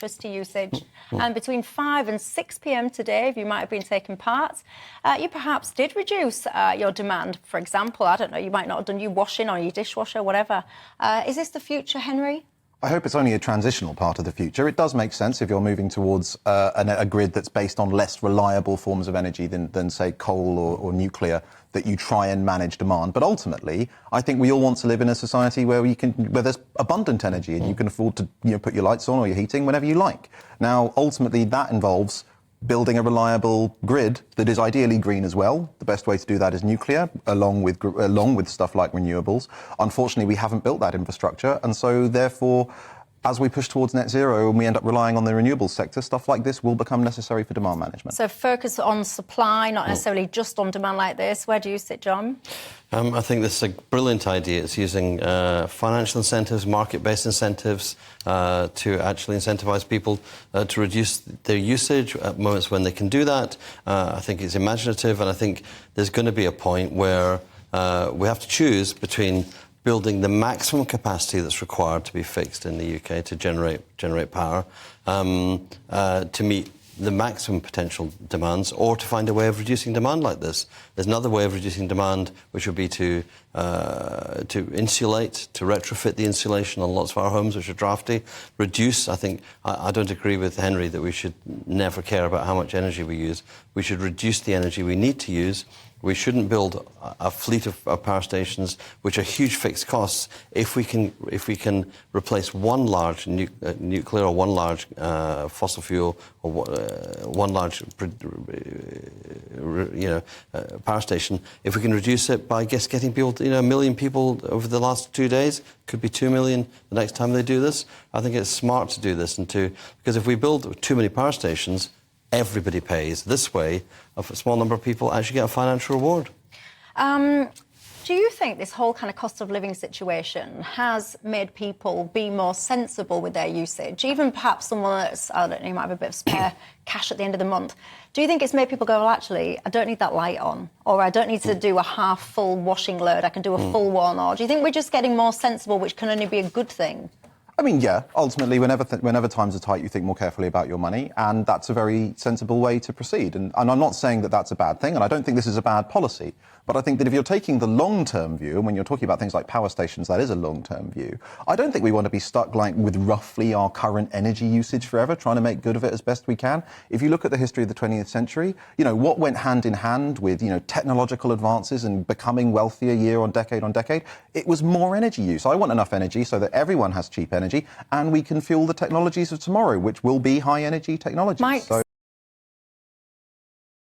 electricity usage. And between 5 and 6 p.m. today, if you might have been taking part, you perhaps did reduce your demand. For example, I don't know, you might not have done your washing or your dishwasher, whatever. Is this the future, Henry? I hope it's only a transitional part of the future. It does make sense if you're moving towards a grid that's based on less reliable forms of energy than say, coal or nuclear, that you try and manage demand. But ultimately, I think we all want to live in a society where there's abundant energy and you can afford to put your lights on or your heating whenever you like. Now, ultimately, that involves building a reliable grid that is ideally green as well. The best way to do that is nuclear, along with stuff like renewables. Unfortunately, we haven't built that infrastructure, and so therefore, as we push towards net zero and we end up relying on the renewables sector, stuff like this will become necessary for demand management. So focus on supply, not necessarily just on demand like this. Where do you sit, John? I think this is a brilliant idea. It's using financial incentives, market-based incentives to actually incentivise people to reduce their usage at moments when they can do that. I think it's imaginative, and I think there's going to be a point where we have to choose between building the maximum capacity that's required to be fixed in the UK to generate power to meet the maximum potential demands, or to find a way of reducing demand like this. There's another way of reducing demand, which would be to insulate, to retrofit the insulation on lots of our homes, which are drafty. Reduce, I don't agree with Henry that we should never care about how much energy we use. We should reduce the energy we need to use. We shouldn't build a fleet of power stations, which are huge fixed costs, if we can replace one large nuclear or one large fossil fuel or one large power station. If we can reduce it by getting people, 1 million people over the last 2 days, could be 2 million the next time they do this. I think it's smart to do this, because if we build too many power stations, everybody pays. This way, a small number of people actually get a financial reward. Do you think this whole kind of cost of living situation has made people be more sensible with their usage? Even perhaps someone that's, I don't know, you might have a bit of spare cash at the end of the month. Do you think it's made people go, well, actually, I don't need that light on, or I don't need to do a half-full washing load, I can do a full one, or do you think we're just getting more sensible, which can only be a good thing? I mean, yeah, ultimately, whenever times are tight, you think more carefully about your money, and that's a very sensible way to proceed. And I'm not saying that that's a bad thing, and I don't think this is a bad policy. But I think that if you're taking the long-term view, and when you're talking about things like power stations, that is a long-term view, I don't think we want to be stuck with roughly our current energy usage forever, trying to make good of it as best we can. If you look at the history of the 20th century, what went hand in hand with, technological advances and becoming wealthier year on decade, it was more energy use. I want enough energy so that everyone has cheap energy, and we can fuel the technologies of tomorrow, which will be high-energy technologies. Mike,